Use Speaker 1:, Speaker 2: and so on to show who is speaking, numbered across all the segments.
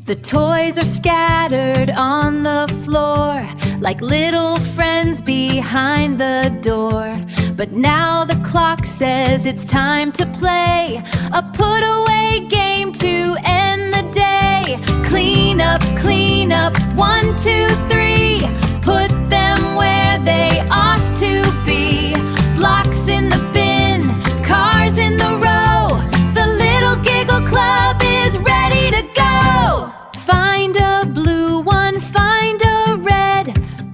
Speaker 1: The toys are scattered on the floor like little friends behind the door. But now the clock says it's time to play a put-away game to end the day. Clean up, 1, 2, 3. Put them where they ought to be. Blocks in the bin, cars in the row. The Little Giggle Club is ready to go. Find a blue one, find a red.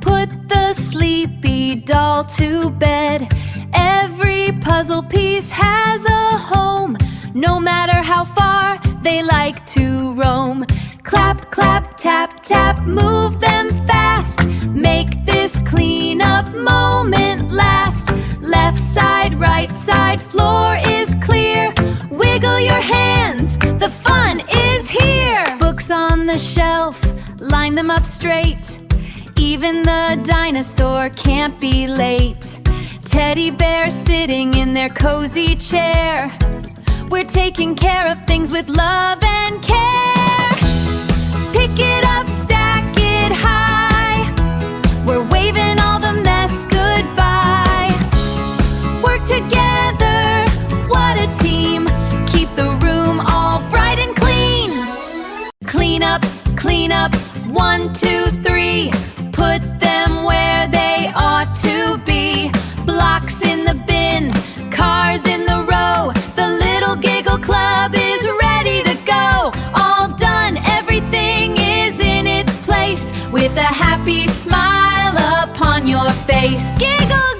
Speaker 1: Put the sleepy doll to bed. Every puzzle piece has a home, no matter how far they like to roam. Clap, clap, tap, tap, move them fast. Make this cleanup moment last. Left side, right side, floor is clear. Wiggle your hands, the fun is here. Books on the shelf, line them up straight. Even the dinosaur can't be late. Teddy bear sitting in their cozy chair. We're taking care of things with love and care. Pick it up, stack it high. We're waving all the mess goodbye. Work together, what a team. Keep the room all bright and clean. Clean up, 1, 2, 3. Put them where they ought to be. Blocks in the bin, cars in the row. The Little Giggle Club is ready to go. All done, everything is in its place, with a happy smile upon your face. Giggle,